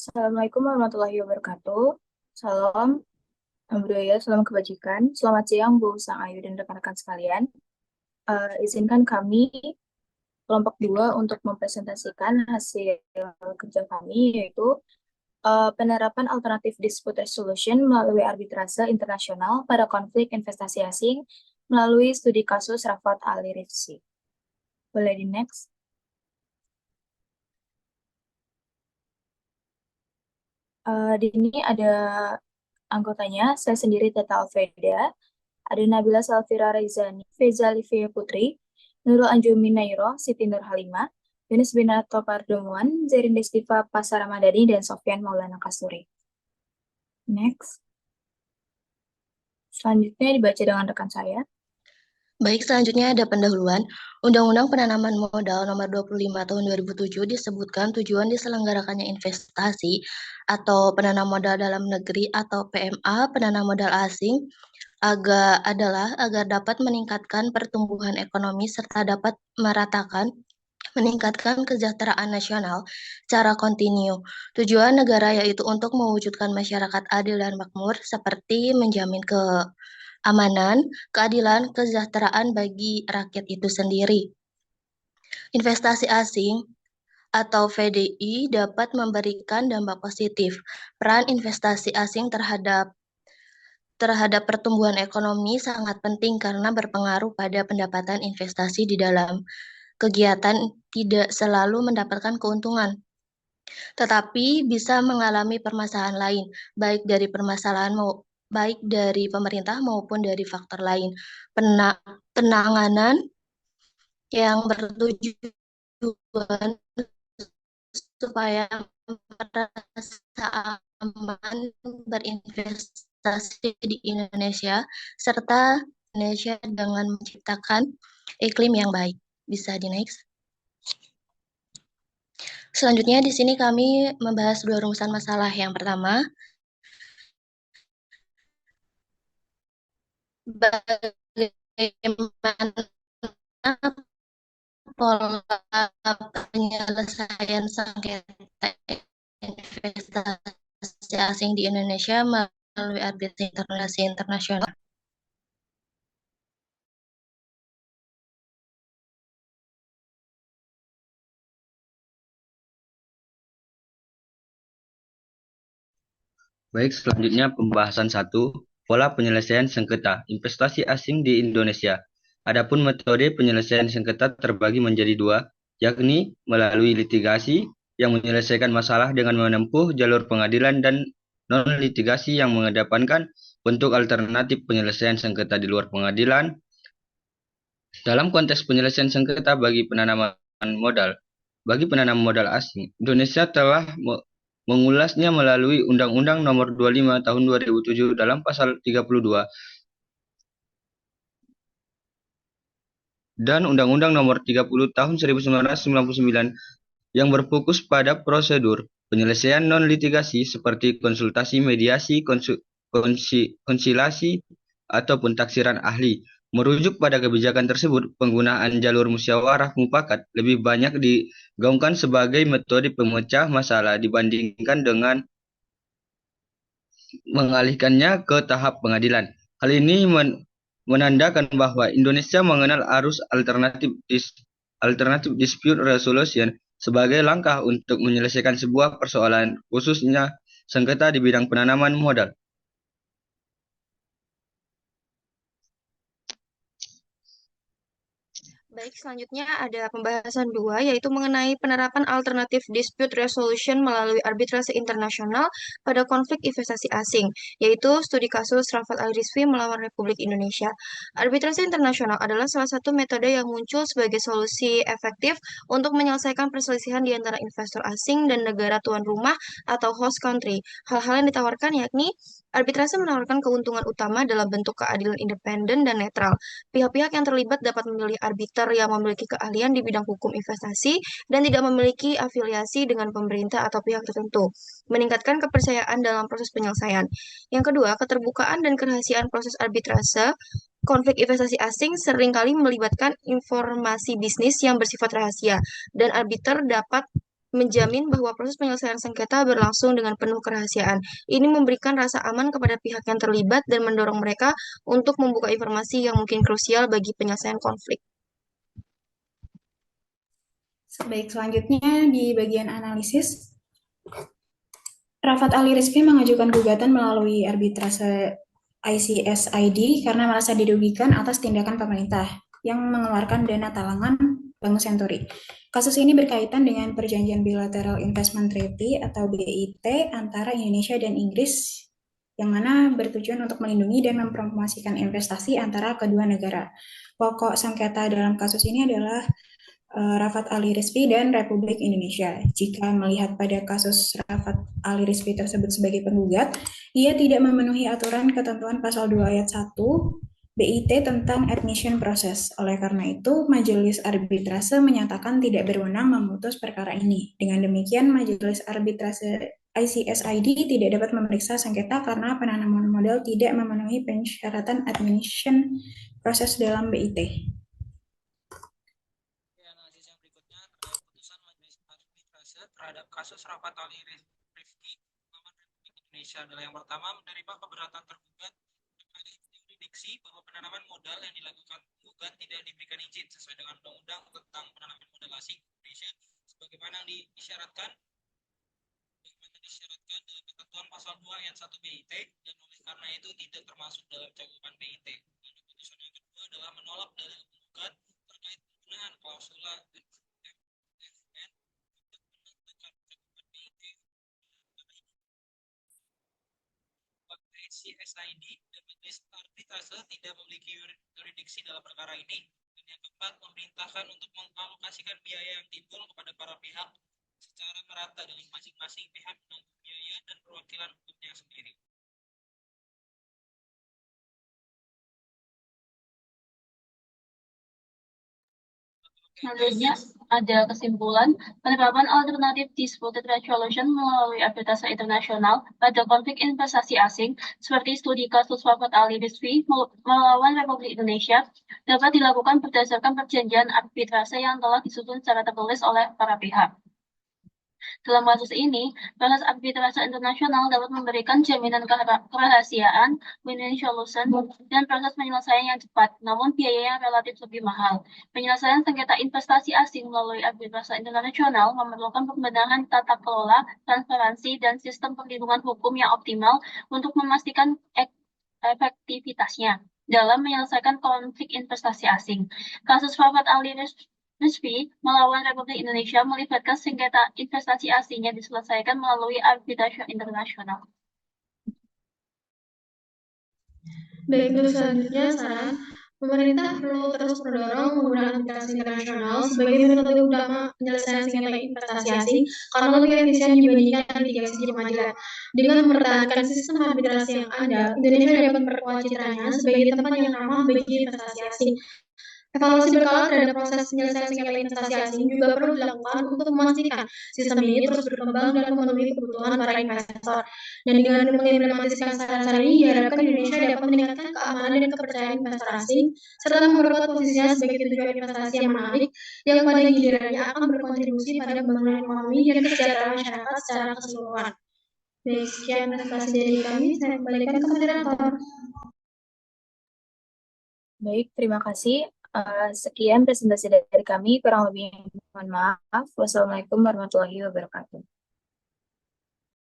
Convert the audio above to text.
Assalamualaikum warahmatullahi wabarakatuh. Salam budaya, salam kebajikan. Selamat siang, Bu Sang Ayu dan rekan-rekan sekalian. Izinkan kami kelompok 2 untuk mempresentasikan hasil kerja kami, yaitu penerapan alternatif dispute resolution melalui arbitrase internasional pada konflik investasi asing melalui studi kasus Rafat Ali Rifsi. Boleh di next? Di sini ada anggotanya, saya sendiri Teta Alfreda, ada Nabila Salfira Raizani, Feza Livia Putri, Nurul Anjumi Nairo, Siti Nur Halimah, Yunus Binato Pardemuan, Zerin Destiva Pasaramadani, dan Sofyan Maulana Kasuri. Next. Selanjutnya dibaca dengan rekan saya. Baik, selanjutnya ada pendahuluan. Undang-Undang Penanaman Modal Nomor 25 Tahun 2007 disebutkan tujuan diselenggarakannya investasi atau penanam modal dalam negeri atau PMA, penanam modal asing, agar dapat meningkatkan pertumbuhan ekonomi serta dapat meningkatkan kesejahteraan nasional secara kontinu. Tujuan negara yaitu untuk mewujudkan masyarakat adil dan makmur seperti menjamin keamanan, keadilan, kesejahteraan bagi rakyat itu sendiri. Investasi asing atau VDI dapat memberikan dampak positif. Peran investasi asing terhadap pertumbuhan ekonomi sangat penting karena berpengaruh pada pendapatan investasi di dalam kegiatan tidak selalu mendapatkan keuntungan, tetapi bisa mengalami permasalahan lain, baik dari pemerintah maupun dari faktor lain. Penanganan yang bertujuan supaya merasa aman berinvestasi di Indonesia, serta Indonesia dengan menciptakan iklim yang baik. Bisa di next. Selanjutnya di sini kami membahas dua rumusan masalah. Yang pertama, bagaimana pola penyelesaian sengketa investasi asing di Indonesia melalui arbitrasi internasional. Baik, selanjutnya pembahasan 1, pola penyelesaian sengketa investasi asing di Indonesia. Adapun metode penyelesaian sengketa terbagi menjadi dua, yakni melalui litigasi yang menyelesaikan masalah dengan menempuh jalur pengadilan dan non-litigasi yang mengedepankan bentuk alternatif penyelesaian sengketa di luar pengadilan. Dalam konteks penyelesaian sengketa bagi penanaman modal asing, Indonesia telah mengulasnya melalui Undang-Undang Nomor 25 Tahun 2007 dalam Pasal 32 dan Undang-Undang Nomor 30 Tahun 1999 yang berfokus pada prosedur penyelesaian non-litigasi seperti konsultasi, mediasi, konsilasi, ataupun taksiran ahli. Merujuk pada kebijakan tersebut, penggunaan jalur musyawarah mufakat lebih banyak digaungkan sebagai metode pemecah masalah dibandingkan dengan mengalihkannya ke tahap pengadilan. Hal ini menandakan bahwa Indonesia mengenal arus alternatif dispute resolution sebagai langkah untuk menyelesaikan sebuah persoalan, khususnya sengketa di bidang penanaman modal. Baik, selanjutnya ada pembahasan 2, yaitu mengenai penerapan alternatif dispute resolution melalui arbitrase internasional pada konflik investasi asing, yaitu studi kasus Rafat Al-Rizvi melawan Republik Indonesia. Arbitrase internasional adalah salah satu metode yang muncul sebagai solusi efektif untuk menyelesaikan perselisihan di antara investor asing dan negara tuan rumah atau host country. Hal-hal yang ditawarkan yakni arbitrase menawarkan keuntungan utama dalam bentuk keadilan independen dan netral. Pihak-pihak yang terlibat dapat memilih arbiter yang memiliki keahlian di bidang hukum investasi dan tidak memiliki afiliasi dengan pemerintah atau pihak tertentu, meningkatkan kepercayaan dalam proses penyelesaian. Yang kedua, keterbukaan dan kerahasiaan proses arbitrase konflik investasi asing seringkali melibatkan informasi bisnis yang bersifat rahasia, dan arbiter dapat menjamin bahwa proses penyelesaian sengketa berlangsung dengan penuh kerahasiaan. Ini memberikan rasa aman kepada pihak yang terlibat dan mendorong mereka untuk membuka informasi yang mungkin krusial bagi penyelesaian konflik. Baik, selanjutnya di bagian analisis, Rafat Ali Rizvi mengajukan gugatan melalui arbitrase ICSID karena merasa dirugikan atas tindakan pemerintah yang mengeluarkan dana talangan Bank Senturi. Kasus ini berkaitan dengan perjanjian Bilateral Investment Treaty atau BIT antara Indonesia dan Inggris yang mana bertujuan untuk melindungi dan mempromosikan investasi antara kedua negara. Pokok sengketa dalam kasus ini adalah Rafat Ali Rizvi dan Republik Indonesia. Jika melihat pada kasus Rafat Ali Rizvi tersebut sebagai penggugat, ia tidak memenuhi aturan ketentuan pasal 2 ayat 1 BIT tentang admission process. Oleh karena itu, Majelis Arbitrase menyatakan tidak berwenang memutus perkara ini. Dengan demikian, Majelis Arbitrase ICSID tidak dapat memeriksa sengketa karena penanaman modal tidak memenuhi persyaratan admission proses dalam BIT. Analisis yang berikutnya terkait putusan Majelis Arbitrase terhadap kasus Rafat Ali Rizvi melawan Republik Indonesia adalah yang pertama, menerima keberatan tergugat terkait jurisdiksi bahwa penanaman modal yang dilakukan penggugat tidak diberikan izin sesuai dengan Undang-Undang tentang penanaman modal asing Indonesia sebagaimana disyaratkan dalam ketentuan pasal 2 ayat 1 BIT dan oleh karena itu tidak termasuk dalam cakupan BIT. Lalu putusan yang kedua adalah menolak dalil penggugat terkait penggunaan klausula FFN untuk menentukan cakupan BIT. ICSID dan Majelis Arbitrase tidak memiliki yurisdiksi dalam perkara ini. Dan yang keempat, memerintahkan untuk mengalokasikan biaya yang timbul kepada para pihak secara merata dengan masing-masing pihak menanggung biaya dan perwakilan hukumnya sendiri. Selanjutnya ada kesimpulan penerapan alternatif disputed resolution melalui arbitrase internasional pada konflik investasi asing seperti studi kasus Rafat Ali Rizvi melawan Republik Indonesia dapat dilakukan berdasarkan perjanjian arbitrase yang telah disusun secara tertulis oleh para pihak. Dalam kasus ini, proses arbitrase internasional dapat memberikan jaminan kerahasiaan, win-win solution, dan proses penyelesaian yang cepat, namun biayanya relatif lebih mahal. Penyelesaian sengketa investasi asing melalui arbitrase internasional memerlukan pembenahan tata kelola, transparansi, dan sistem perlindungan hukum yang optimal untuk memastikan efektivitasnya dalam menyelesaikan konflik investasi asing. Kasus Rafat Ali Rizvi melawan Republik Indonesia melibatkan sengketa investasi asing yang diselesaikan melalui arbitrase internasional. Baik, untuk selanjutnya saran, pemerintah perlu terus mendorong penggunaan arbitrase internasional sebagai metode utama penyelesaian sengketa investasi asing karena lebih efisien dibandingkan litigasi di pengadilan. Dengan mempertahankan sistem arbitrase yang ada, Indonesia dapat memperkuat citranya sebagai tempat yang ramah bagi investasi asing. Evaluasi berkala terhadap proses penyelesaian sengketa investasi asing juga perlu dilakukan untuk memastikan sistem ini terus berkembang dan memenuhi kebutuhan para investor. Dan dengan mengimplementasikan saran-saran ini, diharapkan Indonesia dapat meningkatkan keamanan dan kepercayaan investor asing, serta memperkuat posisinya sebagai tujuan investasi yang menarik, yang pada gilirannya akan berkontribusi pada pembangunan ekonomi dan kesejahteraan masyarakat secara keseluruhan. Baik, sekian presentasi dari kami. Saya kembalikan ke moderator. Baik, terima kasih. Sekian presentasi dari kami. Kurang lebih mohon maaf. Wassalamualaikum warahmatullahi wabarakatuh.